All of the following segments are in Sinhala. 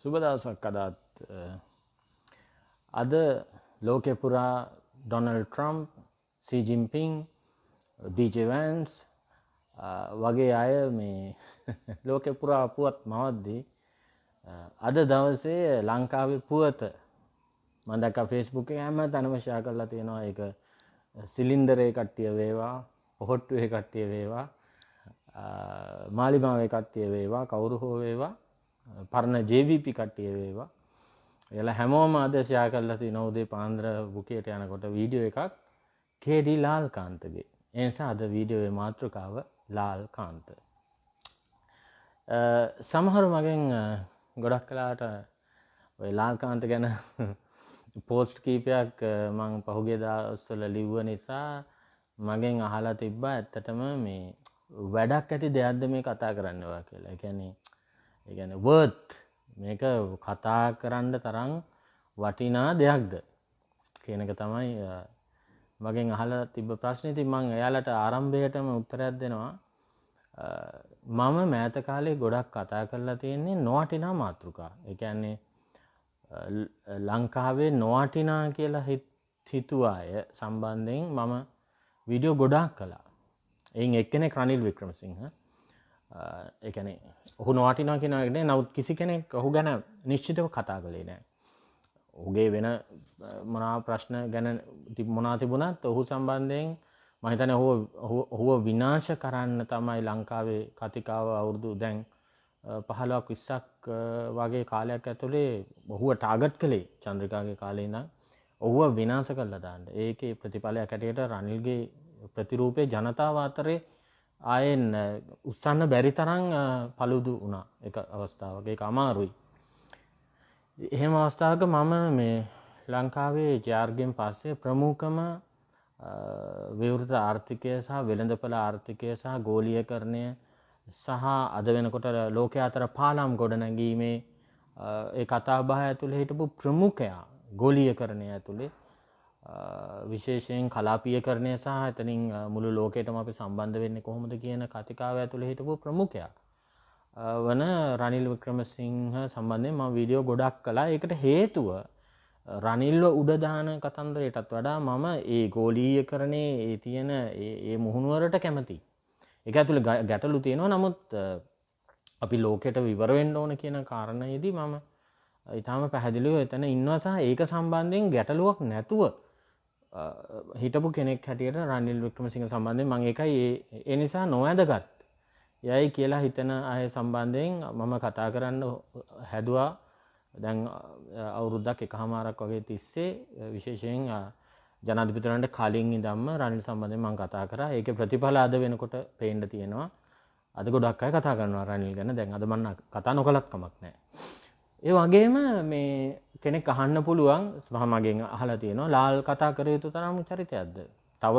සුබ දවසක් අදත් අද ලෝකෙ පුරා ඩොනල්ඩ් ට්‍රම්ප්, සී ජින්පිං, ඩීජේ වෑන්ස් වගේ අය මේ ලෝකෙ පුරා පුවත් මවද්දී අද දවසේ ලංකාවේ පුවත මම දැක්කා ෆේස්බුක් එකේ හැම තැනම ෂෙයා කරලා තියෙනවා. ඒක සිලින්ඩරේ කට්ටිය වේවා, පොහොට්ටුවේ කට්ටිය වේවා, මාලිමාවේ කට්ටිය වේවා, කවුරු හෝ වේවා, පරණ JVP කට්ටිය වේවා, එයාලා හැමෝම අද ෂෙයා කරලා තිනවා උදේ පාන්දර බුකියට යනකොට වීඩියෝ එකක් KD ලාල්කාන්තගේ. ඒ නිසා අද වීඩියෝවේ මාතෘකාව ලාල්කාන්ත. සමහර මගෙන් ගොඩක් කලාට ඔය ලාල්කාන්ත ගැන පෝස්ට් කීපයක් මම පහුගිය දවස්වල ලිව්ව නිසා මගෙන් අහලා තිබ්බා ඇත්තටම මේ වැඩක් ඇති දෙයක්ද මේ කතා කරන්නවා කියලා. ඒ කියන්නේ worth මේක කතා කරන්න තරම් වටිනා දෙයක්ද කියන එක තමයි මගෙන් අහලා තිබ්බ ප්‍රශ්නේ. ඉතින් මම එයාලට ආරම්භයටම උත්තරයක් දෙනවා. මම මෑත කාලේ ගොඩක් කතා කරලා තියෙන්නේ නොවටිනා මාතෘකා. ඒ කියන්නේ ලංකාවේ නොවටිනා කියලා හිතුව අය සම්බන්ධයෙන් මම වීඩියෝ ගොඩාක් කළා. එයින් එක්කෙනෙක් රනිල් වික්‍රමසිංහ. ඒ කියන්නේ ඔහු නොවටිනවා කියන එක නේ. නමුත් කිසි කෙනෙක් ඔහු ගැන නිශ්චිතව කතා කළේ නැහැ. ඔහුගේ වෙන මොනවා ප්‍රශ්න ගැන මොනවා තිබුණත් ඔහු සම්බන්ධයෙන් මම හිතන්නේ ඔහුව විනාශ කරන්න තමයි ලංකාවේ කතිකාව අවුරුදු දැන් 15ක් 20ක් වගේ කාලයක් ඇතුලේ ඔහුව ටාගට් කළේ චන්ද්‍රිකාගේ කාලේ ඉඳන් ඔහුව විනාශ කළා දාන්න. ඒකේ ප්‍රතිඵලයක් ඇටියට රනිල්ගේ ප්‍රතිරූපේ ජනතාව අතරේ ආයෙන් උස්සන්න බැරි තරම් paludu වුණා. ඒක අවස්ථාවක ඒක අමාරුයි. එහෙම අවස්ථාවක මම මේ ලංකාවේ ජාර්ගෙන් පස්සේ ප්‍රමුඛම විවෘත ආර්ථිකය සහ වෙළඳපොළ ආර්ථිකය සහ ගෝලීයකරණය සහ අද වෙනකොට ලෝකයේ අතර පාලම් ගොඩනැගීමේ ඒ කතා බහ ඇතුලේ හිටපු ප්‍රමුඛයා ගෝලීයකරණය ඇතුලේ විශේෂයෙන් කලාපීයකරණය සහ එතනින් මුළු ලෝකයටම අපි සම්බන්ධ වෙන්නේ කොහොමද කියන කතිකාව ඇතුලේ හිටපු ප්‍රමුඛයා වන රනිල් වික්‍රමසිංහ සම්බන්ධයෙන් මම වීඩියෝ ගොඩක් කළා. ඒකට හේතුව රනිල්ව උඩ දාන කතන්දරයටත් වඩා මම ඒ ගෝලීයකරණයේ ඒ තියෙන ඒ මුහුණුවරට කැමතියි. ඒක ඇතුලේ ගැටලු තියෙනවා. නමුත් අපි ලෝකයට විවර වෙන්න ඕන කියන කාරණේදී මම ඊටාම පැහැදිලිව එතන ඉන්නවා සහ ඒක සම්බන්ධයෙන් ගැටලුවක් නැතුව හිටපු කෙනෙක් හැටියට රනිල් වික්‍රමසිංහ සම්බන්ධයෙන් මම ඒකයි ඒ නිසා නොවැදගත් යයි කියලා හිතන අය සම්බන්ධයෙන් මම කතා කරන්න හැදුවා. දැන් අවුරුද්දක් එකමාරක් වගේ තිස්සේ විශේෂයෙන් ජනාධිපතිවරණට කලින් ඉඳන්ම රනිල් සම්බන්ධයෙන් මම කතා කරා. ඒකේ ප්‍රතිඵල අද වෙනකොට පේන්න තියෙනවා. අද ගොඩක් අය කතා කරනවා රනිල් ගැන. දැන් අද මම කතා නොකලත් කමක් නැහැ. ඒ වගේම මේ කෙනෙක් අහන්න පුළුවන් මගෙන් අහලා තියෙනවා ලාල් කතා කර යුතු තරම් චරිතයක්ද? තව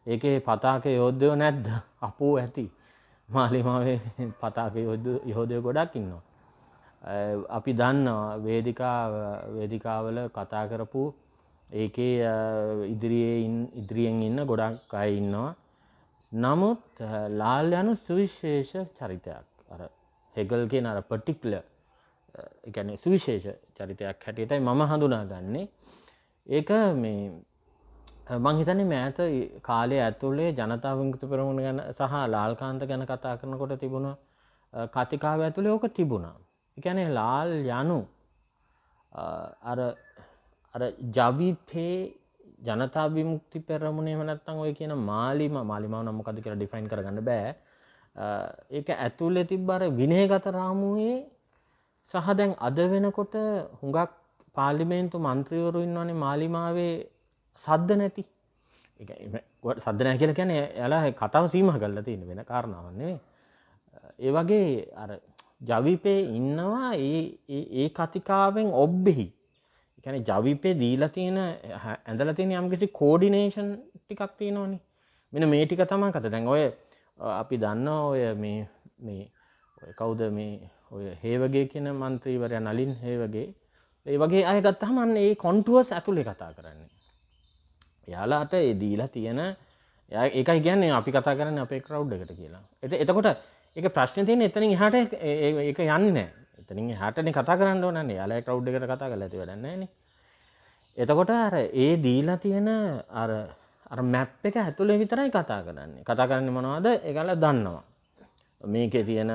ඒකේ පතාක යෝධයෝ නැද්ද? අපෝ ඇති. මාලිමාවේ පතාක යෝධයෝ ගොඩක් ඉන්නවා. අපි දන්නවා වේදිකාවල කතා කරපු ඒකේ ඉදිරියෙන් ඉන්න ගොඩක් අය ඉන්නවා. නමුත් ලාල් යනු සුවිශේෂ චරිතයක්. අර හෙගල් කියන අර පර්ටිකුලර් ඒ කියන්නේ සුවිශේෂ චරිතයක් හැටියටයි මම හඳුනාගන්නේ. ඒක මේ මම හිතන්නේ මෑත කාලය ඇතුලේ ජනතා විමුක්ති පෙරමුණ ගැන සහ ලාල්කාන්ත ගැන කතා කරනකොට තිබුණ කතිකාව ඇතුලේ ඕක තිබුණා. ඒ කියන්නේ ලාල් යනු අර ජවිපේ ජනතා විමුක්ති පෙරමුණේම නැත්තම් ඔය කියන මාලිමාව නම් මොකද්ද කියලා ඩිෆයින් කරගන්න බෑ. ඒක ඇතුලේ තිබ්බ අර විනයගත රාමුවේ සහ දැන් අද වෙනකොට හුඟක් පාර්ලිමේන්තු මන්ත්‍රීවරු ඉන්නවනේ මාලිමාවේ සද්ද නැති. ඒ කියන්නේ සද්ද නැහැ කියලා කියන්නේ එයාලා කතාව සීමා කරලා තියෙන වෙන කාරණාවක් නෙවෙයි. ඒ වගේ අර ජවිපේ ඉන්නවා ඒ කතිකාවෙන් ඔබ්බෙහි. ඒ කියන්නේ ජවිපේ දීලා තියෙන ඇඳලා තියෙන යම්කිසි කෝඩිනේෂන් ටිකක් තියෙනවනේ. මෙන්න මේ ටික තමයි කතා. දැන් ඔය අපි දන්නවා ඔය මේ කවුද මේ ඔය හේවගේ කියන മന്ത്രിවරයා නලින් හේවගේ. ඒ වගේ අය ගත්තාම අන්න ඒ කොන්ටුවර්ස් ඇතුලේ කතා කරන්නේ. එයාලාට ඒ දීලා තියෙන ඒකයි කියන්නේ අපි කතා කරන්නේ අපේ ක්‍රවුඩ් එකට කියලා. එතකොට ඒක ප්‍රශ්නේ තියෙන්නේ එතනින් එහාට ඒක යන්නේ නැහැ. එතනින් එහාටනේ කතා කරන්න ඕනනේ. යාළුවා ක්‍රවුඩ් එකට කතා කරලා ඇති වැඩක් නැහැ නේ. එතකොට අර ඒ දීලා තියෙන අර මැප් එක ඇතුලේ විතරයි කතා කරන්නේ. කතා කරන්නේ මොනවද? ඒගොල්ලෝ දන්නවා. මේකේ තියෙන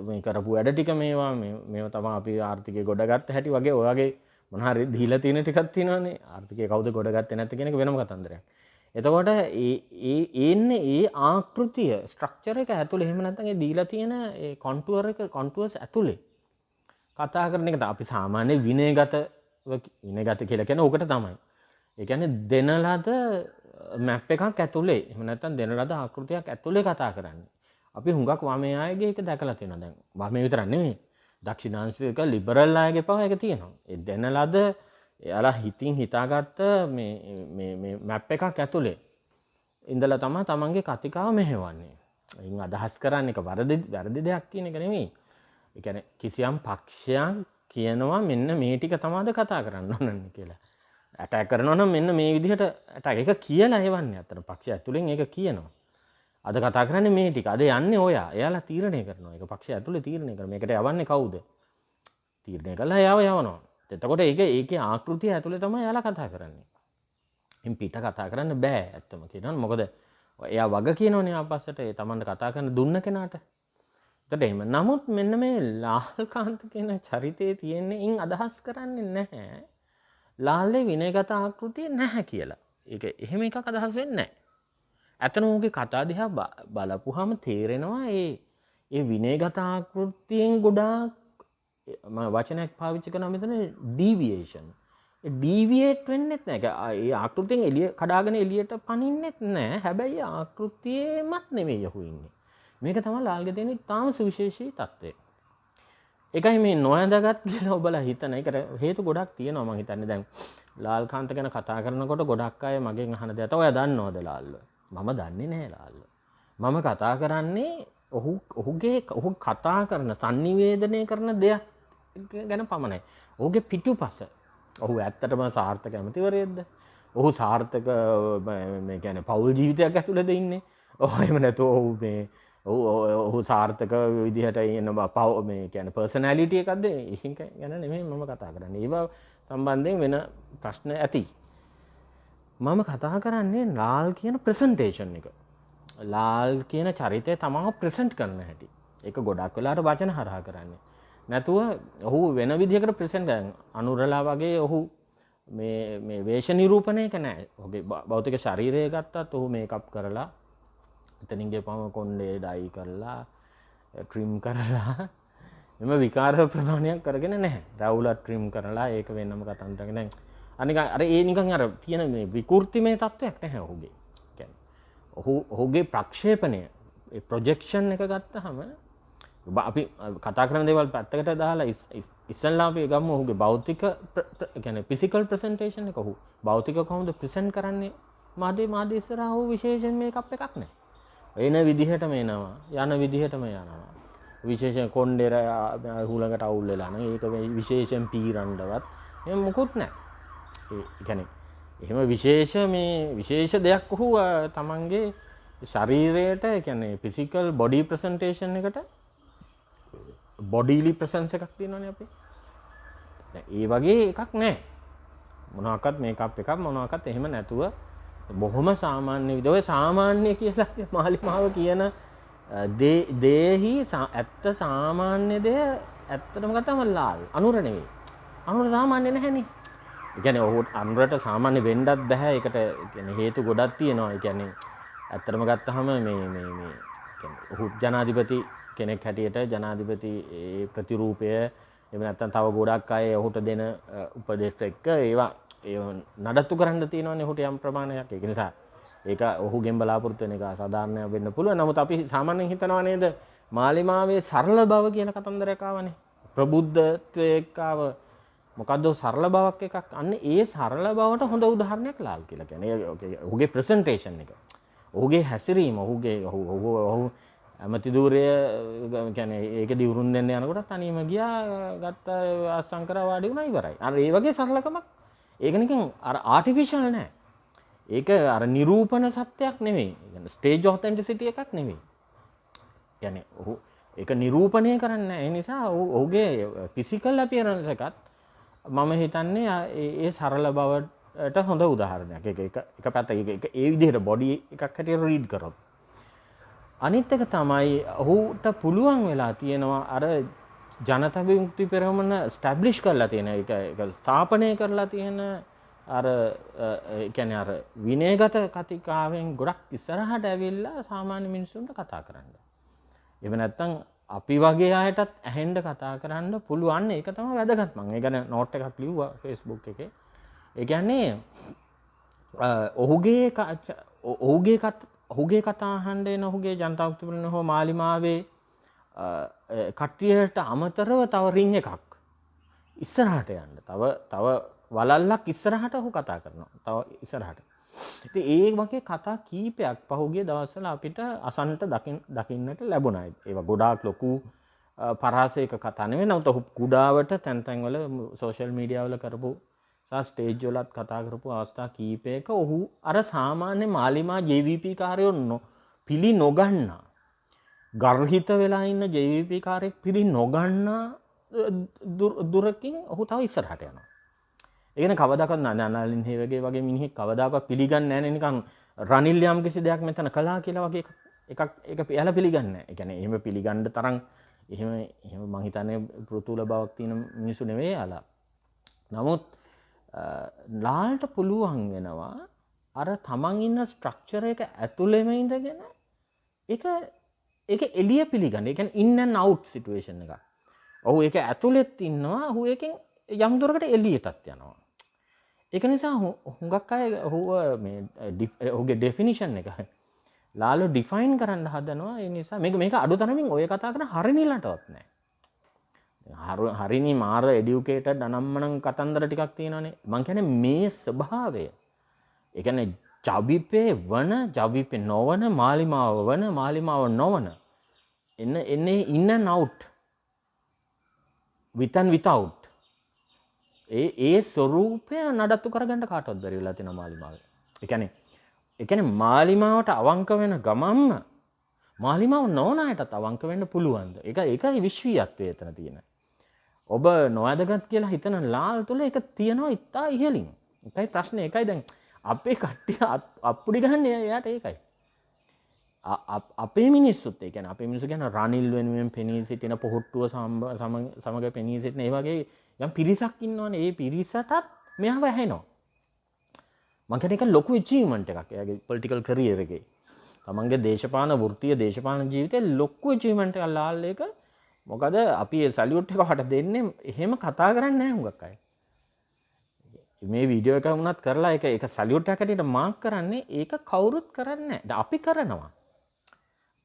මේ කරපු වැඩ ටික මේවා තමයි අපි ආර්ථිකය ගොඩගත්ත හැටි වගේ ඔය වගේ මොන හරි දීලා තියෙන ටිකක් තියෙනවානේ. ආර්ථිකය කවුද ගොඩගත්තේ නැත්තේ කියන එක වෙනම කතන්දරයක්. එතකොට ඒ ආකෘතිය ස්ට්‍රක්චර් එක ඇතුලේ එහෙම නැත්නම් ඒ දීලා තියෙන ඒ කොන්ටුවර්ස් ඇතුලේ කතා කරන එක අපි සාමාන්‍ය විනයගත කියලා කියන්නේ ඕකට තමයි. ඒ කියන්නේ දෙන ලද මැප් එකක් ඇතුලේ එහෙම නැත්නම් දෙන ලද ආකෘතියක් ඇතුලේ කතා කරන්නේ. අපි හුඟක් වමේ අයගේ එක දැකලා තියෙනවා. දැන් වමේ විතරක් නෙමෙයි. දක්ෂිණාංශික ලිබරල් අයගේ පව එක තියෙනවා. ඒ දෙන ලද එයාලා හිතින් හිතාගත්ත මේ මැප් එකක් ඇතුලේ ඉඳලා තමයි තමන්ගේ කතිකාව මෙහෙවන්නේ. එයින් අදහස් කරන්නේ එක වැරදි දෙයක් කියන එක නෙමෙයි. ඒ කියන්නේ කිසියම් පක්ෂයක් කියනවා මෙන්න මේ ටික තමයිද කතා කරන්න ඕනන්නේ කියලා. ඇටැක් කරනවා නම් මෙන්න මේ විදිහට ඇටැක් එක කියලා එවන්නේ. අතන පක්ෂය ඇතුලෙන් ඒක කියනවා. අද කතා කරන්නේ මේ ටික. අද යන්නේ ඔයා. එයාලා තීරණය කරනවා. ඒක පක්ෂය ඇතුලේ තීරණය කරනවා. මේකට යවන්නේ කවුද? තීරණය කළා එයාව යවනවා. එතකොට ඒකේ ආකෘතිය ඇතුලේ තමයි එයාලා කතා කරන්නේ. ඉන් පිට කතා කරන්න බෑ ඇත්තම කියනවා. මොකද එයා වග කියනවනේ ආපස්සට ඒ Tamanට කතා කරන්න දුන්න කෙනාට. එතකොට එහෙම. නමුත් මෙන්න මේ ලාල්කාන්ත කියන චරිතයේ තියෙන්නේ ඉන් අදහස් කරන්නේ නැහැ. ලාල්ලේ විනයගත ආකෘතිය නැහැ කියලා. ඒක එහෙම එකක් අදහස් වෙන්නේ නැහැ. ඇත්තම ඔහුගේ කතා දිහා බලපුවාම තේරෙනවා ඒ විනයගත ආකෘතියෙන් ගොඩාක් වචනයක් පාවිච්චි කරනවා මෙතන ඩීවියේෂන්. ඒ ඩීවියේට් වෙන්නෙත් නැහැ. ඒ ආකෘතියෙන් එළිය කඩාගෙන එළියට පනින්නෙත් නැහැ. හැබැයි ආකෘතියේමත් නෙමෙයි යහු ඉන්නේ. මේක තමයි ලාල්ගේ තියෙන ඉතාම සුවිශේෂී තත්ත්වය. ඒකයි මේ නොයඳගත් කියලා ඔබලා හිතන. ඒකට හේතු ගොඩක් තියෙනවා මම හිතන්නේ. දැන් ලාල්කාන්ත ගැන කතා කරනකොට ගොඩක් අය මගෙන් අහන දේ තමයි ඔයා දන්නවද ලාල්ව? මම දන්නේ නැහැ ලාල්ව. මම කතා කරන්නේ ඔහු කතා කරන sannivedanaya කරන දෙයක් ගැන පමණයි. ඔහුගේ පිටුපස. ඔහු ඇත්තටම සාර්ථක ඇමතිවරයෙක්ද? ඔහු සාර්ථක මේ කියන්නේ පෞල් ජීවිතයක් ඇතුළේද ඉන්නේ? එහෙම නැත්නම් ඔහු සාර්ථක විදිහට ඉන්න මේ කියන්නේ පර්සනැලිටි එකක්ද? ඒක ගැන නෙමෙයි මම කතා කරන්නේ. ඒව සම්බන්ධයෙන් වෙන ප්‍රශ්න ඇති. මම කතා කරන්නේ ලාල් කියන ප්‍රසන්ටේෂන් එක. ලාල් කියන චරිතය තමයි ප්‍රසන්ට් කරන හැටි. ඒක ගොඩක් වෙලාවට වචන හරහා කරන්නේ. නැතුව ඔහු වෙන විදිහකට ප්‍රසන්ට් අනුරලා වගේ ඔහු මේ වේශ නිරූපණයක නැහැ. ඔහුගේ භෞතික ශරීරය ගත්තත් ඔහු මේකප් කරලා එතනින් ගෙපම කොණ්ඩේ ඩයි කරලා ට්‍රිම් කරලා එම විකාර ප්‍රමාණයක් කරගෙන නැහැ. රවුලත් ට්‍රිම් කරලා ඒක වෙනම කතන්දරයක් නැහැ. අනික අර ඒ නිකන් අර තියෙන මේ විකෘතිමය තත්වයක් නැහැ ඔහුගේ. කියන්නේ ඔහුගේ ප්‍රක්ෂේපණය ඒ ප්‍රොජෙක්ෂන් එක ගත්තාම අපි කතා කරන දේවල් පැත්තකට දාලා ඉස්සල්ලාම අපි ගමු ඔහුගේ භෞතික කියන්නේ ෆිසිකල් ප්‍රසන්ටේෂන් එක. ඔහු භෞතික කොහොමද ප්‍රසන්ට් කරන්නේ? මාධ්‍ය ඉස්සරහා ඔහු විශේෂයෙන් මේකප් එකක් නැහැ. එන විදිහටම එනවා යන විදිහටම යනවා. විශේෂයෙන් කොණ්ඩේර හුලඟට අවුල් වෙලා නම් ඒක විශේෂයෙන් පීරන්නවත් එහෙම මොකුත් නැහැ. ඒ කියන්නේ එහෙම විශේෂ දෙයක් ඔහු තමන්ගේ ශරීරයට කියන්නේ ෆිසිකල් බොඩි ප්‍රසන්ටේෂන් එකට බොඩිලි ප්‍රසන්ස් එකක් තියෙනවානේ අපි. දැන් ඒ වගේ එකක් නැහැ. මොනවාක්වත් මේකප් එකක් මොනවාක්වත් එහෙම නැතුව බොහොම සාමාන්‍ය විදිහ ඔය සාමාන්‍ය කියලා මාලිමාව කියන දේහි ඇත්ත සාමාන්‍ය දේ ඇත්තටම ගත්තම ලාල් අනුර නෙවෙයි. අනුර සාමාන්‍ය නැහැනේ. ඒ කියන්නේ ඔහු අනුරට සාමාන්‍ය වෙන්නත් බෑ. ඒකට කියන්නේ හේතු ගොඩක් තියෙනවා. ඒ කියන්නේ ඇත්තටම ගත්තහම මේ කියන්නේ ඔහු ජනාධිපති කෙනෙක් හැටියට ජනාධිපති ඒ ප්‍රතිරූපය එහෙම නැත්නම් තව ගොඩක් අය ඔහුට දෙන උපදෙස් එක්ක ඒවා නඩත්තු කරන්න තියෙනවනේ ඔහුට යම් ප්‍රමාණයක්. ඒක නිසා ඒක ඔහුගෙන් බලාපොරොත්තු වෙන එක අසාධාරණයක් වෙන්න පුළුවන්. නමුත් අපි සාමාන්‍යයෙන් හිතනවා නේද මාලිමාවේ සරල බව කියන කතන්දරයක් ආවනේ. ප්‍රබුද්ධත්වයේ එක්කව මොකද්ද සරල බවක් එකක්. අන්න ඒ සරල බවට හොඳ උදාහරණයක් ලාල් කියලා කියන්නේ. ඔහුගේ ප්‍රසන්ටේෂන් එක. ඔහුගේ හැසිරීම ඔහු ඇමති ධූරය කියන්නේ ඒක දිවුරුම් දෙන්න යනකොට තනියම ගියා ගත්ත අසංකර වාඩි වුණා ඉවරයි. අර ඒ වගේ සරලකමක් ඒක නිකන් අර ආටිෆිෂල් නෑ. ඒක අර නිරූපණ සත්‍යයක් නෙමෙයි. ඒ කියන්නේ ස්ටේජ් ඔතෙන්ටිසිටි එකක් නෙමෙයි. කියන්නේ ඔහු ඒක නිරූපණය කරන්නේ නැහැ. ඒ නිසා ඔහුගේ ෆිසිකල් අපියරන්ස් එකත් මම හිතන්නේ ඒ සරල බවට හොඳ උදාහරණයක්. එක පැත්තක ඒක ඒ විදිහට බොඩි එකක් හැටියට රීඩ් කරොත්. අනිත් එක තමයි ඔහුට පුළුවන් වෙලා තියෙනවා අර ජනතා විමුක්ති පෙරමුණ ස්ටැබ්ලිෂ් කරලා තියෙන ඒක ස්ථාපනය කරලා තියෙන අර ඒ කියන්නේ අර විනයගත කතිකාවෙන් ගොඩක් ඉස්සරහට ඇවිල්ලා සාමාන්‍ය මිනිස්සුන්ට කතා කරන්න. එහෙම නැත්නම් අපි වගේ අයටත් ඇහෙන්න කතා කරන්න පුළුවන්. ඒක තමයි වැදගත්. මම ඒ ගැන නෝට් එකක් ලිව්වා Facebook එකේ. ඒ කියන්නේ ඔහුගේ කතා අහන්න එන ඔහුගේ ජනතා විමුක්ති පෙරමුණ හෝ මාලිමාවේ කට්ටියට අමතරව තව රින් එකක් ඉස්සරහට යන්න. තව වලල්ලක් ඉස්සරහට ඔහු කතා කරනවා. තව ඉස්සරහට. ඉතින් ඒ වගේ කතා කීපයක් පහුගිය දවස්වල අපිට අසන්නට දකින්නට ලැබුණා. ඒවා ගොඩාක් ලොකු පරාසයක කතා නෙවෙයි. නමුත් ඔහු කුඩාවට තැන් තැන්වල සෝෂල් මීඩියා වල කරපු සහ ස්ටේජ් වලත් කතා කරපු අවස්ථා කීපයක ඔහු අර සාමාන්‍ය මාලිමා JVP කාර්යෝ පිළි නොගන්නා ගර්හිත වෙලා ඉන්න JVP කාර්යෙක් පිළි නොගන්නා දුරකින් ඔහු තව ඉස්සරහට යනවා. ඒ කියන්නේ කවදාකවත් නලින් හේවගේ වගේ මිනිහෙක් කවදාකවත් පිළිගන්නේ නැහැ නේ නිකන් රනිල් යම් කිසි දෙයක් මෙතන කළා කියලා වගේ ඒක එයාලා පිළිගන්නේ නැහැ. ඒ කියන්නේ එහෙම පිළිගන්න තරම් එහෙම මං හිතන්නේ පෘතුල බවක් තියෙන මිනිස්සු නෙවෙයි යාලා. නමුත් ලාල්ට පුළුවන් වෙනවා අර තමන් ඉන්න ස්ට්‍රක්චර් එක ඇතුළෙම ඉඳගෙන ඒක එළිය පිළිගන්න. ඒ කියන්නේ in and out situation එකක්. ඔහු ඒක ඇතුළෙත් ඉන්නවා. ඔහු ඒකෙන් යම් දුරකට එළියටත් යනවා. ඒක නිසා හුඟක් අය ඔහුගේ ඩෙෆිනිෂන් එක ලාලෝ ඩිෆයින් කරන්න හදනවා. ඒ නිසා මේක අඩු තරමින් ඔය කතා කරන හරිනිලටවත් නැහැ. හරිනි මාර එඩියුකේටඩ් අනම්මනම් කතන්දර ටිකක් තියෙනවානේ. මං කියන්නේ මේ ස්වභාවය. ඒ කියන්නේ ජවිපේ නොවන මාලිමාව වන මාලිමාව නොවන එන්නේ in and out with and without ඒ ස්වරූපය නඩත්තු කරගන්න කාටවත් බැරි වෙලා තියෙනවා මාලිමාවේ. ඒ කියන්නේ මාලිමාවට අවංක වෙන ගමම්ම මාලිමාව නොවන අයටත් අවංක වෙන්න පුළුවන්ද? ඒකයි විශ්වීයත්වය එතන තියෙන. ඔබ නොවැදගත් කියලා හිතන ලාල් තුල ඒක තියෙනවා ඉතා ඉහළින්. ඒකයි ප්‍රශ්නේ. ඒකයි දැන් අපේ කට්ටිය අප්පුඩි ගහන්නේ එයාට ඒකයි. අපේ මිනිස්සුත් ඒ කියන්නේ අපේ මිනිස්සු කියන රනිල් වෙනුවෙන් පෙනී සිටින පොහොට්ටුව සමග පෙනී සිටින ඒ වගේ යම් පිරිසක් ඉන්නවනේ. ඒ පිරිසටත් මෙයාව ඇහෙනවා. මම කියන්නේ ඒක ලොකු අචීව්මන්ට් එකක් එයාගේ පොලිටිකල් කැරියර් එකේ. තමන්ගේ දේශපාලන වෘත්තීය දේශපාලන ජීවිතේ ලොකු අචීව්මන්ට් එකක් ලාල් එක. මොකද අපි ඒ සැලියුට් එක වට දෙන්නේ එහෙම කතා කරන්නේ නැහැ හුඟක් අය. මේ වීඩියෝ එක වුණත් කරලා ඒක සැලියුට් එකක් හැටියට මාක් කරන්නේ ඒක කවුරුත් කරන්නේ නැහැ. දැන් අපි කරනවා.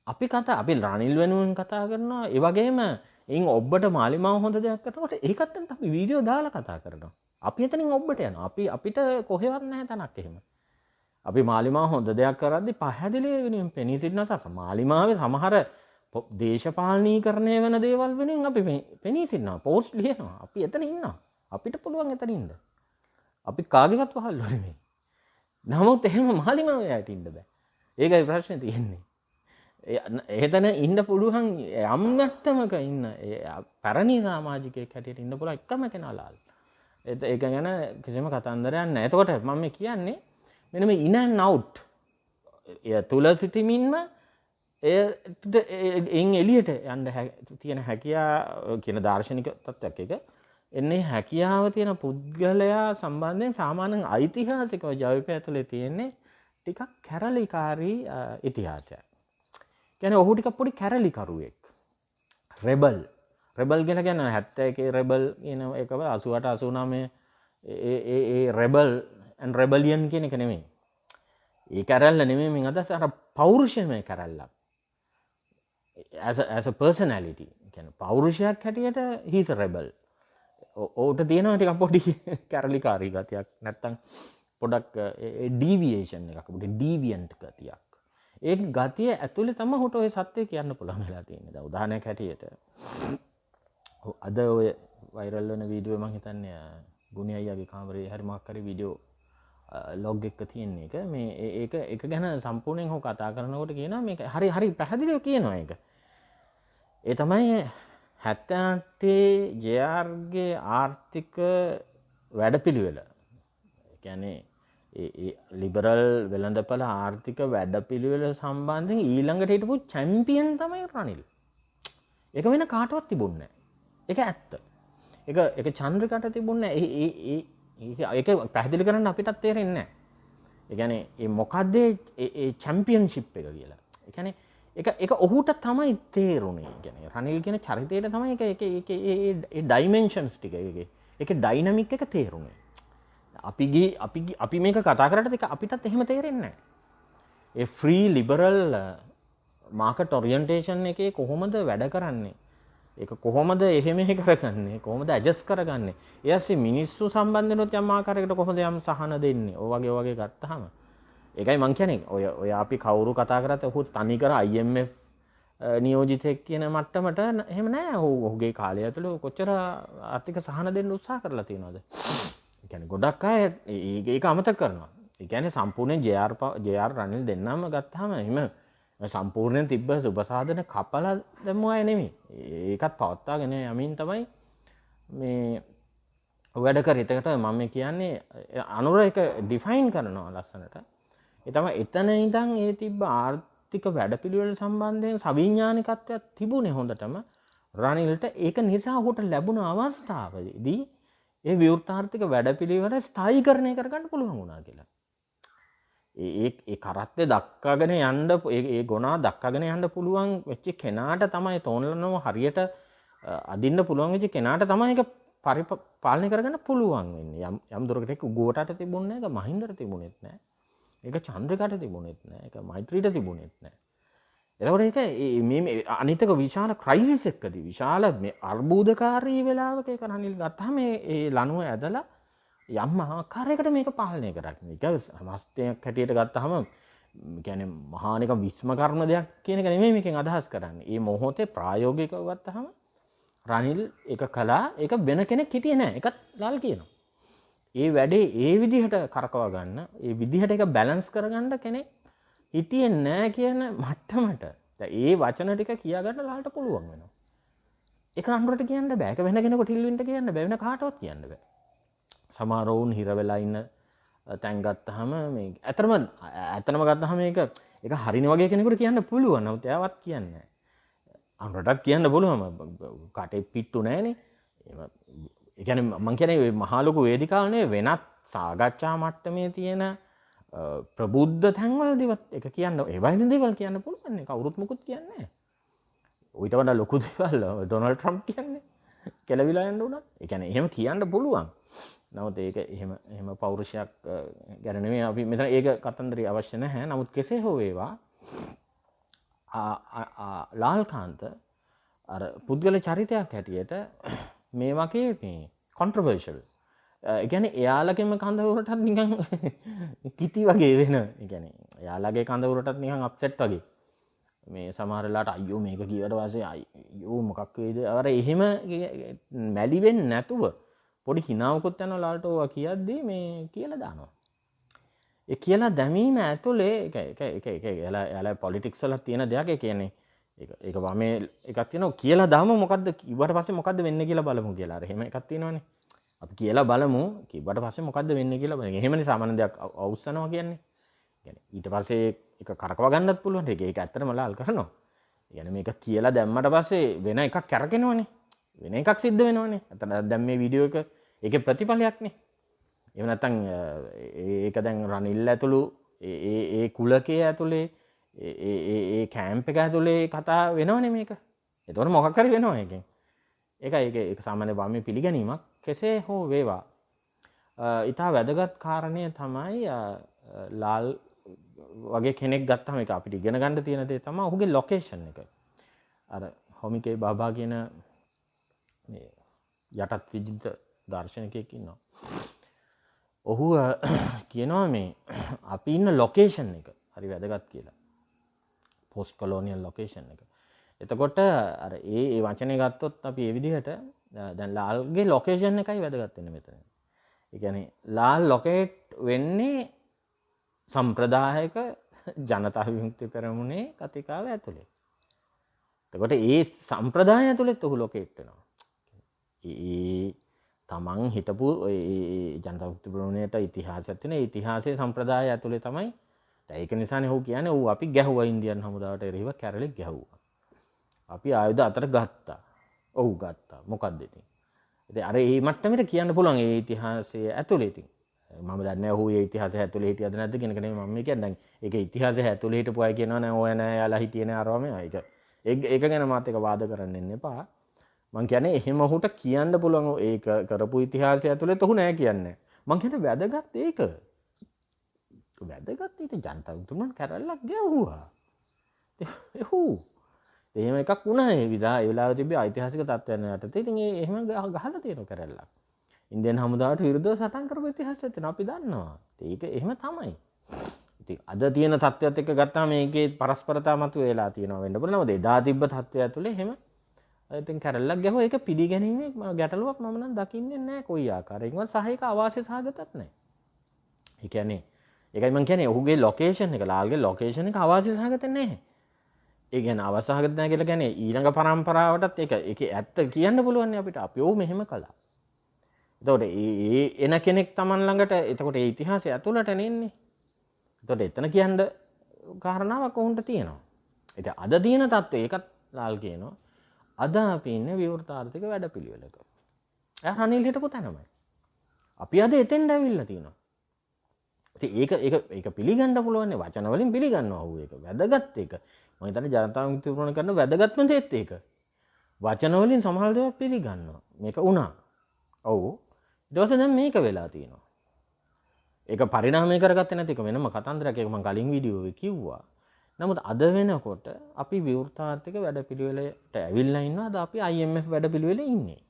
අපි රනිල් වෙනුවෙන් කතා කරනවා. ඒ වගේම ඔබට මාලිමාව හොඳ දෙයක් කරනකොට ඒකත් අපි වීඩියෝ දාලා කතා කරනවා. අපි එතනින් ඔබට යනවා. අපිට කොහෙවත් නැහැ තනක් එහෙම. අපි මාලිමාව හොඳ දෙයක් කරද්දී පහදෙලිය වෙනුවෙන් පෙනී සිටිනවා. මාලිමාවේ සමහර දේශපාලනීකරණය වෙන දේවල් වෙනුවෙන් අපි පෙනී සිටිනවා. පෝස්ට් ලියනවා. අපි එතන ඉන්නවා. අපිට පුළුවන් එතන ඉන්න. අපි කාගේවත් වහල්ලු නෙමෙයි. නමුත් එහෙම මාලිමාවේ යට ඉන්න බෑ. ඒකයි ප්‍රශ්නේ තියෙන්නේ. එතන ඉන්න පුළුවන් යම් මට්ටමක ඉන්න පැරණි සමාජිකයෙක් හැටියට ඉන්න පුළුවන් එකම කෙනා ලාල්. ඒක ගැන කිසිම කතන්දරයක් නැහැ. එතකොට මම කියන්නේ මෙන්න මේ in and out තුල සිටීමින්ම එයින් එළියට යන්න තියෙන හැකියාව කියන දාර්ශනික තත්ත්වයක් එක එන්නේ හැකියාව තියෙන පුද්ගලයා සම්බන්ධයෙන් සාමාන්‍යයෙන් ඓතිහාසිකව ජවිපය ඇතුලේ තියෙන්නේ ටිකක් කැරලිකාරී ඉතිහාසයක්. කියන්නේ ඔහු ටිකක් පොඩි කැරලිකරුවෙක්. රෙබල් කියලා කියන 71 රෙබල් කියන එක 88 89 ඒ රෙබල් and rebellion කියන එක නෙමෙයි. ඒ කැරල්ල නෙමෙයි මම අදහස් අර පෞරුෂමය කැරල්ලක්. as a personality කියන්නේ පෞරුෂයක් හැටියට he is a rebel. ඔහුට තියෙනවා ටිකක් පොඩි කැරලිකාරී ගතියක්. නැත්තම් පොඩක් deviation එකක් පොඩි deviant ගතියක්. ඒ ගතිය ඇතුලේ තමයි ඔහුට ඔය සත්‍ය කියන්න පුළුවන් වෙලා තියෙන්නේ. දැන් උදාහරණයක් හැටියට අද ඔය වෛරල් වෙන වීඩියෝ මම හිතන්නේ ගුණි අයියාගේ කාමරේ හරි මොකක් හරි වීඩියෝ ලොග් එක තියෙන එක මේ ඒක ගැන සම්පූර්ණයෙන් ඔහු කතා කරනකොට කියනවා මේක හරි පැහැදිලිව කියනවා ඒක. ඒ තමයි 78 ජයාර්ගේ ආර්ථික වැඩපිළිවෙල. ඒ කියන්නේ ඒ ලිබරල් වෙළඳපළ ආර්ථික වැඩපිළිවෙල සම්බන්ධයෙන් ඊළඟට හිටපු චැම්පියන් තමයි රනිල්. ඒක වෙන කාටවත් තිබුණේ නැහැ. ඒක ඇත්ත. ඒක චන්ද්‍රිකට තිබුණේ නැහැ. ඒක පැහැදිලි කරන්න අපිටත් තේරෙන්නේ නැහැ. ඒ කියන්නේ මේ මොකද්ද ඒ චැම්පියන්ෂිප් එක කියලා. ඒ කියන්නේ ඒක ඔහුට තමයි තේරුනේ. ඒ කියන්නේ රනිල් කියන චරිතයට තමයි ඒ ඩයිමෙන්ෂන්ස් ටික ඒකේ ඩයිනමික් එක තේරුනේ. අපි මේක කතා කරට අපිටත් එහෙම තේරෙන්නේ නැහැ. ඒ ෆ්‍රී ලිබරල් මාකට් ඔරියන්ටේෂන් එකේ කොහොමද වැඩ කරන්නේ? ඒක කොහොමද එහෙම කරගන්නේ? කොහොමද ඇඩ්ජස්ට් කරගන්නේ? ඊයස්සේ මිනිස්සු සම්බන්ධනොත් යම් ආකාරයකට කොහොමද යම් සහන දෙන්නේ? ඔය වගේ ගත්තාම ඒකයි මං කියන්නේ ඔය අපි කවුරු කතා කරත් ඔහු තනි කර IMF නියෝජිතයෙක් කියන මට්ටමට එහෙම නෑ. ඔහුගේ කාලය ඇතුළේ කොච්චර ආර්ථික සහන දෙන්න උත්සාහ කරලා තියෙනවද? ඒ කියන්නේ ගොඩක් අය ඒක අමතක කරනවා. ඒ කියන්නේ සම්පූර්ණයෙන් JR රනිල් දෙන්නම ගත්තාම එහෙම සම්පූර්ණයෙන් තිබ්බ සුබසාධන කපලා දැම්මු අය නෙමෙයි. ඒකත් පවත්වාගෙන යමින් තමයි මේ වැඩ කරේ. ඒකට මම කියන්නේ අනුර එක ඩිෆයින් කරනවා ලස්සනට. ඒ තමයි එතන ඉඳන් ඒ තිබ්බ ආර්ථික වැඩපිළිවෙල සම්බන්ධයෙන් සවිඥානිකත්වයක් තිබුණේ හොඳටම රනිල්ට. ඒක නිසා ඔහුට ලැබුණ අවස්ථාවේදී ඒ විවෘතාර්ථික වැඩපිළිවෙල ස්ථායීකරණය කරගන්න පුළුවන් වුණා කියලා. ඒ කරත්තේ දක්කාගෙන යන්න ඒ ගොනා දක්කාගෙන යන්න පුළුවන් වෙච්ච කෙනාට තමයි තෝන්ලනව හරියට අදින්න පුළුවන් වෙච්ච කෙනාට තමයි ඒක පාලනය කරගන්න පුළුවන් වෙන්නේ. යම් දුරකට ඒක උගුවටට තිබුණේ නැහැ. ඒක මහින්දට තිබුණෙත් නැහැ. ඒක චන්ද්‍රිකට තිබුණෙත් නැහැ. ඒක මෛත්‍රීට තිබුණෙත් නැහැ. එතකොට ඒක මේ අනිතක විශාල ක්‍රයිසිස් එකකදී විශාල මේ අර්බුදකාරී වෙලාවක ඒක රනිල් ගත්තාම ඒ ලනුව ඇදලා යම් ආකාරයකට මේක පාලනය කරන්නේ. ඒක සමස්තයක් හැටියට ගත්තාම කියන්නේ මහානික විස්ම කර්ම දෙයක් කියන එක නෙමෙයි මේකෙන් අදහස් කරන්නේ. මේ මොහොතේ ප්‍රායෝගිකව ගත්තාම රනිල් ඒක කළා. ඒක වෙන කෙනෙක් හිටියේ නැහැ. ඒකත් ලාල් කියනවා. ඒ වැඩේ ඒ විදිහට කරකවා ගන්න, ඒ විදිහට ඒක බැලන්ස් කරගන්න කෙනෙක් හිටියේ නැහැ කියන මට්ටමට. දැන් ඒ වචන ටික කියා ගන්න ලාල්ට පුළුවන් වෙනවා. ඒක අනුරට කියන්න බෑ. ඒක වෙන කෙනෙකුට හිල්වින්ට කියන්න බෑ. වෙන කාටවත් කියන්න බෑ. සමහරවුන් හිර වෙලා ඉන්න තැන් ගත්තාම මේ ඇත්තම ගත්තාම මේක හරින වගේ කෙනෙකුට කියන්න පුළුවන්. නමුත් එයාවත් කියන්නේ නැහැ. අනුරටත් කියන්න පුළුවන්. කටේ පිට්ටු නැහනේ. ඒ කියන්නේ මම කියන්නේ මහා ලොකු වේදිකාවනේ වෙනත් සාකච්ඡා මට්ටමේ තියෙන ප්‍රබුද්ධ තැන්වලදීවත් ඒක කියන්න ඒ වගේ දේවල් කියන්න පුළුවන් නේ. කවුරුත් මුකුත් කියන්නේ නැහැ. ඌට වඩා ලොකු දේවල් ඩොනල්ඩ් ට්‍රම්ප් කියන්නේ කෙලවිලා යන්න උනත්. ඒ කියන්නේ එහෙම කියන්න පුළුවන්. නමුත් ඒක එහෙම පෞරුෂයක් ගැන නෙමෙයි අපි මෙතන ඒක කතන්දරේ අවශ්‍ය නැහැ. නමුත් කෙසේ හෝ වේවා ලාල්කාන්ත අර පුද්ගල චරිතයක් හැටියට මේ වගේ මේ කොන්ට්‍රොවර්ෂල් ඒ කියන්නේ එයාලගේම කඳවුරටත් නිකන් කිති වගේ වෙන. ඒ කියන්නේ එයාලගේ කඳවුරටත් නිකන් අප්සෙට් වගේ. මේ සමහර වෙලාවට අයියෝ මේක කිව්වට පස්සේ අයියෝ මොකක් වේද? අර එහෙම මැලි වෙන්නේ නැතුව පොඩි හිනාවකුත් යනවා ලාල්ට ඕවා කියද්දී මේ කියලා දානවා. ඒ කියලා දැමීම ඇතුලේ ඒක එයාලා පොලිටික්ස් වල තියෙන දෙයක්. ඒ කියන්නේ ඒක වමේ එකක් තියෙනවා කියලා දාමු මොකද්ද කිව්වට පස්සේ මොකද්ද වෙන්නේ කියලා බලමු කියලා. අර එහෙම එකක් තියෙනවනේ. අපි කියලා බලමු කිව්වට පස්සේ මොකද්ද වෙන්නේ කියලා බලමු. එහෙමනේ සාමාන්‍ය දෙයක් අවුස්සනවා කියන්නේ. يعني ඊට පස්සේ ඒක කරකව ගන්නත් පුළුවන්. ඒක ඇත්තටම ලාල් කරනවා. يعني මේක කියලා දැම්මට පස්සේ වෙන එකක් කරකිනවනේ. වෙන එකක් සිද්ධ වෙනවනේ. අතන දැන් මේ වීඩියෝ එක ඒකේ ප්‍රතිඵලයක්නේ. එහෙම නැත්නම් ඒක දැන් රනිල් ඇතුළු ඒ කුලකයේ ඇතුලේ ඒ කැම්ප් එක ඇතුලේ කතා වෙනවනේ මේක. ඒතකොට මොකක් හරි වෙනවා ඒකෙන්. ඒක සාමාන්‍ය වමේ පිළිගැනීමක්. කෙසේ හෝ වේවා. ඊට වැදගත් කාරණය තමයි ලාල් වගේ කෙනෙක් ගත්තාම ඒක අපිට ඉගෙන ගන්න තියෙන දේ තමයි ඔහුගේ ලොකේෂන් එක. අර හොමිකේ බාබා කියන මේ යටත් විජිත දර්ශනිකයෙක් ඉන්නවා. ඔහු කියනවා මේ අපි ඉන්න ලොකේෂන් එක හරි වැදගත් කියලා. පෝස්ට් කොලොනියල් ලොකේෂන් එක. එතකොට අර ඒ වචනේ ගත්තොත් අපි ඒ විදිහට දැන් ලාල්ගේ ලොකේෂන් එකයි වැදගත් වෙන්නේ මෙතන. ඒ කියන්නේ ලාල් ලොකේට් වෙන්නේ සම්ප්‍රදායක ජනතා විමුක්ති පෙරමුණේ කතිකාව ඇතුලේ. එතකොට ඒ සම්ප්‍රදාය ඇතුළෙත් ඔහු ලොකේට් වෙනවා. ඒ තමන් හිටපු ජනතා විමුක්ති පෙරමුණේට ඉතිහාසයක් තියෙන ඉතිහාසයේ සම්ප්‍රදාය ඇතුළේ තමයි. ඒක නිසානේ ඔහු කියන්නේ ඔව් අපි ගැහුවා ඉන්දියන් හමුදාවට එරෙහිව කැරලි ගැහුවා. අපි ආයුධ අතර ගත්තා. ඔව් ගත්තා. මොකක්ද ඉතින්? ඉතින් අර ඒ මට්ටමට කියන්න පුළුවන් ඒ ඉතිහාසයේ ඇතුළේ ඉතින්. මම දන්නේ නැහැ ඔහු ඒ ඉතිහාසයේ ඇතුළේ හිටියද නැද්ද කියන එක නෙමෙයි මම කියන්නේ. දැන් ඒක ඉතිහාසයේ ඇතුළේ හිටපු අය කියනවා නෑ ඔය නෑ යාලා හිටියේ නෑ අරවා මේ. ඒක ගැන මාත් එක වාද කරන්න එන්න එපා. මං කියන්නේ එහෙම ඔහුට කියන්න පුළුවන් ඒක කරපු ඉතිහාසය ඇතුළේ ඔහු නෑ කියන්නේ. මං කියන්නේ වැදගත් ඒක. වැදගත් ඊට ජනතා විමුක්ති කැරල්ලක් ගැහුවා. එහු එහෙම එකක් වුණා ඒ වෙලාවේ තිබ්බ ඓතිහාසික තත්ත්වයන් යටතේ. ඉතින් ඒ එහෙම ගහලා තියෙන කැරල්ලක්. ඉන්දියන් හමුදාවට විරුද්ධව සටන් කරපු ඉතිහාසයක් තියෙනවා අපි දන්නවා. ඒක එහෙම තමයි. ඉතින් අද තියෙන තත්ත්වයට එක්ක ගත්තාම මේකේ පරස්පරතාව මතුවලා තියෙනවා වෙන්න පුළුවන්. නමුත් එදා තිබ්බ තත්ත්වය ඇතුලේ එහෙම ඉතින් කැරල්ලක් ගැහුවා. ඒක පිළිගැනීමේ ගැටලුවක් මම නම් දකින්නේ නැහැ කොයි ආකාරයකින්වත් සහ ඒක අවාසිය සහගතත් නැහැ. ඒ කියන්නේ ඒකයි මම කියන්නේ ඔහුගේ ලොකේෂන් එක ලාල්ගේ ලොකේෂන් එක අවාසිය සහගත නැහැ. ඒ කියන්නේ අවාසිය සහගත නැහැ කියලා කියන්නේ ඊළඟ පරම්පරාවටත් ඒකේ ඇත්ත කියන්න පුළුවන් නේ අපිට. අපි ඔව් මෙහෙම කළා. එතකොට ඒ එන කෙනෙක් Taman ළඟට එතකොට ඒ ඉතිහාසය ඇතුළට නෙන්නේ. එතකොට එතන කියන්න කාරණාවක් ඔවුන්ට තියෙනවා. ඉතින් අද දින තත්ත්වය ඒකත් ලාල් කියනවා. අද අපි ඉන්නේ විවෘත ආර්ථික වැඩපිළිවෙලක. රනිල් හිටපු තැනමයි. අපි අද එතෙන්ට ඇවිල්ලා තියෙනවා. ඉතින් ඒක පිළිගන්න පුළුවන් නේ වචන වලින් පිළිගන්නවා ඔව් ඒක වැදගත් ඒක. මම හිතන්නේ ජනතා විමුක්ති පෙරමුණ කරන වැදගත්ම දේත් ඒක. වචන වලින් සමහර දේවල් පිළිගන්නවා. මේක වුණා. ඔව්. ඊට පස්සේ දැන් මේක වෙලා තියෙනවා. ඒක පරිණාමය කරගත්තේ නැති එක වෙනම කතන්දරයක්. ඒක මම කලින් වීඩියෝ එකේ කිව්වා. නමුත් අද වෙනකොට අපි විවෘත ආර්ථික වැඩපිළිවෙලට ඇවිල්ලා ඉන්නවා. අද අපි IMF වැඩපිළිවෙලේ ඉන්නේ.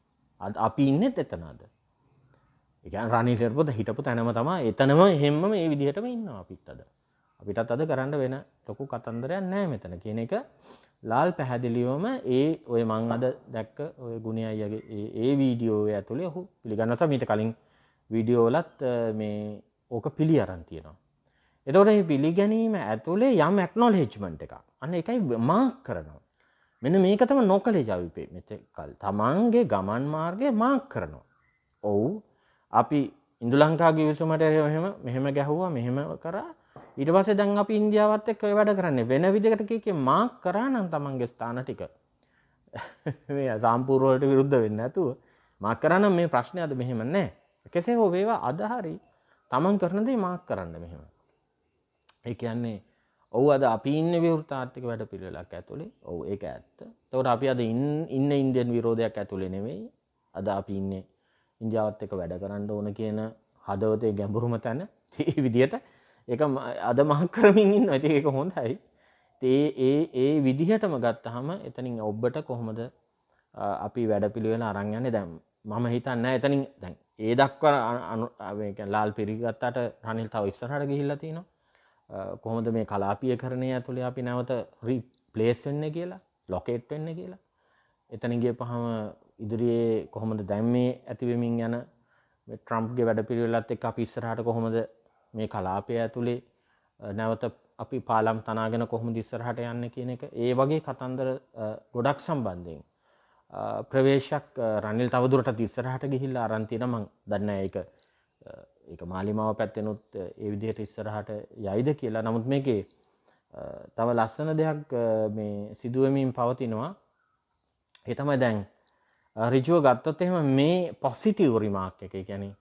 අද අපි ඉන්නේත් එතන අද. ඒ කියන්නේ රනිල් හිටපු තැනම තමයි. එතනම හැමම මේ විදිහටම ඉන්නවා අපිත් අද. අපිටත් අද කරන්න වෙන ලොකු කතන්දරයක් නැහැ මෙතන කියන එක ලාල් පැහැදිලිවම ඔය මං අද දැක්ක ඔය ගුණේ අයියාගේ ඒ වීඩියෝ ඇතුලේ ඔහු පිළිගන්නවා. මීට කලින් වීඩියෝ වලත් මේ ඕක පිළි අරන් තියෙනවා. එතකොට මේ පිළිගැනීම ඇතුලේ යම් ඇක්නොලෙජ්මන්ට් එකක්. අන්න ඒකයි මාක් කරනවා. මෙන්න මේක තමයි නොකලේ ජවිපේ මෙතෙක්කල්. තමන්ගේ ගමන් මාර්ගය මාක් කරනවා. ඔව් අපි ඉන්දු ලංකා ගිවිසුමට මෙහෙම ගැහුවා මෙහෙම කරා. ඊට පස්සේ දැන් අපි ඉන්දියාවත් එක්ක ඔය වැඩ කරන්නේ වෙන විදිහකට කීකේ මාක් කරා නම් තමන්ගේ ස්ථාන ටික. මේ සම්පූර්ණ වලට විරුද්ධ වෙන්නේ නැතුව මාක් කරා නම් මේ ප්‍රශ්නේ අද මෙහෙම නැහැ. කෙසේ හෝ වේවා අද හරි තමන් කරන දේ මාක් කරන්න මෙහෙම. ඒ කියන්නේ ඔව් අද අපි ඉන්නේ විවෘත ආර්ථික වැඩපිළිවෙලක් ඇතුලේ. ඔව් ඒක ඇත්ත. එතකොට අපි අද ඉන්නේ ඉන්දියන් විරෝධයක් ඇතුලේ නෙවෙයි. අද අපි ඉන්නේ ඉන්දියාවත් එක්ක වැඩ කරන්න ඕන කියන හදවතේ ගැඹුරුම තැන. ඒ විදිහට ඒක අද මහක් කරමින් ඉන්නවා. ඉතින් ඒක හොඳයි. ඒ විදිහටම ගත්තාම එතනින් ඔබට කොහොමද අපි වැඩපිළිවෙල අරන් යන්නේ දැන් මම හිතන්නේ එතනින් දැන් ඒ දක්වා මේ කියන්නේ ලාල් පිරිගත්තාට රනිල් තව ඉස්සරහට ගිහිල්ලා තිනවා. කොහොමද මේ කලාපීයකරණය ඇතුලේ අපි නැවත රීප්ලේස් වෙන්නේ කියලා, ලොකේට් වෙන්නේ කියලා. එතනින් ගියපහම ඉදිරියේ කොහොමද දැන් මේ ඇති වෙමින් යන මේ ට්‍රම්ප්ගේ වැඩපිළිවෙලත් එක්ක අපි ඉස්සරහට කොහොමද මේ කලාපය ඇතුලේ නැවත අපි පාලම් තනාගෙන කොහොමද ඉස්සරහට යන්නේ කියන එක ඒ වගේ කතන්දර ගොඩක් සම්බන්ධයෙන් ප්‍රවේශයක් රනිල් තවදුරටත් ඉස්සරහට ගිහිල්ලා අරන් තියෙනවා. මම දන්නේ නැහැ ඒක මාලිමාව පැත්තෙනුත් ඒ විදිහට ඉස්සරහට යයිද කියලා. නමුත් මේකේ තව ලස්සන දෙයක් මේ සිදුවෙමින් පවතිනවා. ඒ තමයි දැන් ඍජුව ගත්තොත් එහෙම මේ පොසිටිව් රිමාර්ක් එක. ඒ කියන්නේ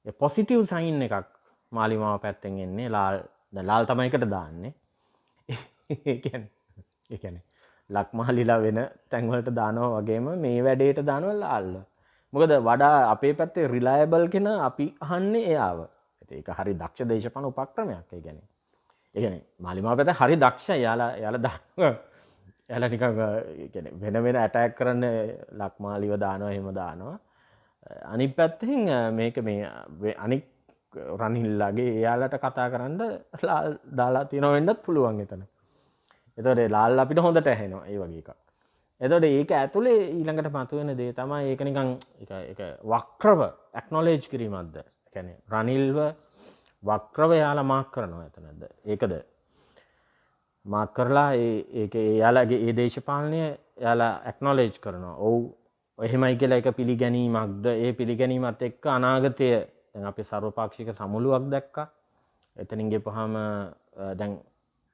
ඒ පොසිටිව් සයින් එකක් මාලිමාව පැත්තෙන් එන්නේ. ලාල් තමයි එකට දාන්නේ. ඒ කියන්නේ ලක්මාලිලා වෙන තැන්වලට දානවා වගේම මේ වැඩේට දානවා ලාල්ල. මොකද වඩා අපේ පැත්තේ රිලයබල් කෙනා අපි අහන්නේ එයාව. ඒක හරි දක්ෂ දේශපාලන උපක්‍රමයක්. ඒ කියන්නේ මාලිමාව පැත්තේ හරි දක්ෂයි. යාලා දානවා. යාලා නිකන් ඒ කියන්නේ වෙන ඇටැක් කරන්න ලක්මාලිව දානවා එහෙම දානවා. අනිත් පැත්තෙන් මේක මේ අනික් රනිල්ලාගේ එයාලට කතා කරන්න ලාල් දාලා තියෙනවා වෙන්නත් පුළුවන් එතන. එතකොට ලාල් අපිට හොඳට ඇහෙනවා ඒ වගේ එකක්. එතකොට ඒක ඇතුලේ ඊළඟට මතුවෙන දේ තමයි ඒක නිකන් ඒක වක්‍රව ඇක්නොලෙජ් කිරීමක්ද? ඒ කියන්නේ රනිල්ව වක්‍රව යාලා මාක් කරනවා එතනද? ඒකද? මාක් කරලා ඒක යාලාගේ ඒ දේශපාලනය එයාලා ඇක්නොලෙජ් කරනවා. ඔව් එහෙමයි කියලා එක පිළිගැනීමක්ද ඒ පිළිගැනීමත් එක්ක අනාගතය දැන් අපි සර්වපාක්ෂික සමුළුවක් දැක්කා. එතනින් ගිහපුවාම දැන්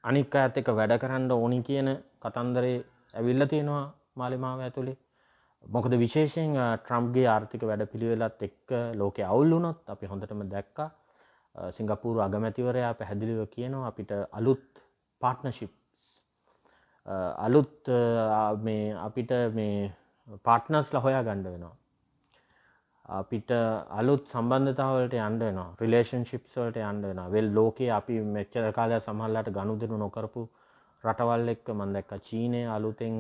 අනික් අයත් එක්ක වැඩ කරන්න ඕනි කියන කතන්දරේ ඇවිල්ලා තියෙනවා මාලිමාව ඇතුලේ. මොකද විශේෂයෙන් ට්‍රම්ප්ගේ ආර්ථික වැඩපිළිවෙලත් එක්ක ලෝකෙ අවුල් වුණොත් අපි හොඳටම දැක්කා. සිංගප්පූරු අගමැතිවරයා පැහැදිලිව කියනවා අපිට අලුත් පාර්ට්නර්ෂිප්ස් අලුත් මේ අපිට මේ පාර්ට්නර්ස්ලා හොයා ගන්න වෙනවා. අපිට අලුත් සම්බන්ධතාවලට යන්න වෙනවා. රිලේෂන්ෂිප්ස් වලට යන්න වෙනවා. වෙල් ලෝකයේ අපි මෙච්චර කාලයක් සමහරලාට ගනුදෙනු නොකරපු රටවල් එක්ක මම දැක්කා චීනය අලුතෙන්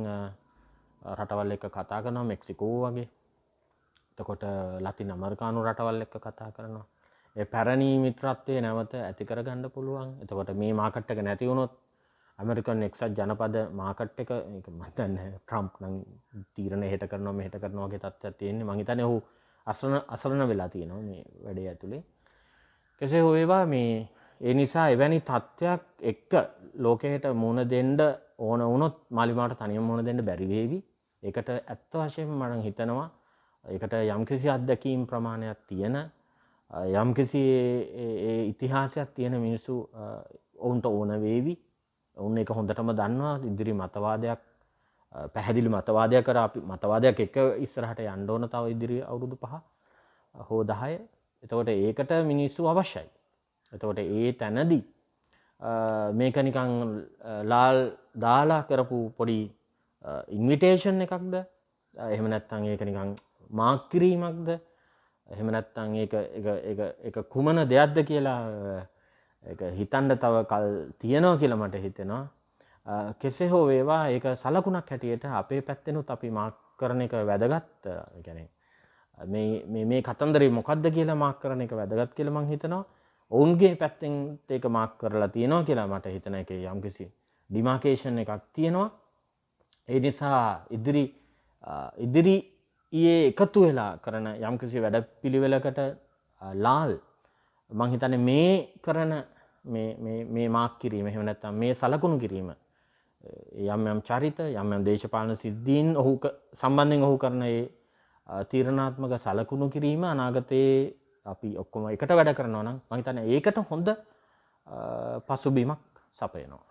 රටවල් එක්ක කතා කරනවා මෙක්සිකෝ වගේ. එතකොට ලතින් ඇමරිකානු රටවල් එක්ක කතා කරනවා. ඒ පැරණි මිත්‍රත්වය නැවත ඇති කරගන්න පුළුවන්. එතකොට මේ මාකට් එක නැති වුණොත් ඇමරිකන් එක්සත් ජනපද මාකට් එක මම දන්නේ ට්‍රම්ප් නම් තීරණ හෙට කරනවා මෙහෙට කරනවා වගේ තත්ත්වයක් තියෙන්නේ. මම හිතන්නේ ඔහු අසරණ වෙලා තියෙනවා මේ වැඩේ ඇතුලේ. කෙසේ හෝ වේවා මේ ඒ නිසා එවැනි තත්ත්වයක් එක්ක ලෝකයට මුහුණ දෙන්න ඕන වුණොත් මාලිමාවට තනියම මුහුණ දෙන්න බැරි වේවි. ඒකට ඇත්ත වශයෙන්ම මම හිතනවා ඒකට යම්කිසි අත්දැකීම් ප්‍රමාණයක් තියෙන යම්කිසි ඒ ඉතිහාසයක් තියෙන මිනිස්සු ඔවුන්ට ඕන වේවි. ඔවුන් ඒක හොඳටම දන්නවා. ඉදිරි මතවාදයක් පැහැදිලි මතවාදයක් කර අපි මතවාදයක් එක ඉස්සරහට යන්න ඕන තව ඉදිරි අවුරුදු 5 හෝ 10. එතකොට ඒකට මිනිස්සු අවශ්‍යයි. එතකොට ඒ තැනදී මේක නිකන් ලාල් දාලා කරපු පොඩි ඉන්විටේෂන් එකක්ද? එහෙම නැත්නම් ඒක නිකන් මාක් කිරීමක්ද? එහෙම නැත්නම් ඒක කුමන දෙයක්ද කියලා ඒක හිතන්න තව කල් තියෙනවා කියලා මට හිතෙනවා. කෙසේ හෝ වේවා ඒක සලකුණක් හැටියට අපේ පැත්තෙනුත් අපි මාක් කරන එක වැදගත්. ඒ කියන්නේ මේ කතන්දරේ මොකද්ද කියලා මාක් කරන එක වැදගත් කියලා මම හිතනවා. ඔවුන්ගේ පැත්තෙන් ඒක මාක් කරලා තියෙනවා කියලා මට හිතන එකේ යම්කිසි ඩිමාකේෂන් එකක් තියෙනවා. ඒ නිසා ඉදිරි ඊයේ එකතු වෙලා කරන යම්කිසි වැඩපිළිවෙලකට ලාල් මම හිතන්නේ මේ කරන මේ මාක් කිරීම එහෙම නැත්නම් මේ සලකුණු කිරීම යම් චරිත යම් දේශපාලන සිද්ධීන් ඔහු සම්බන්ධයෙන් ඔහු කරන ඒ තීරණාත්මක සලකුණු කිරීම අනාගතයේ අපි ඔක්කොම එකට වැඩ කරනවා නම් මම හිතන්නේ ඒකට හොඳ පසුබිමක් සපයනවා.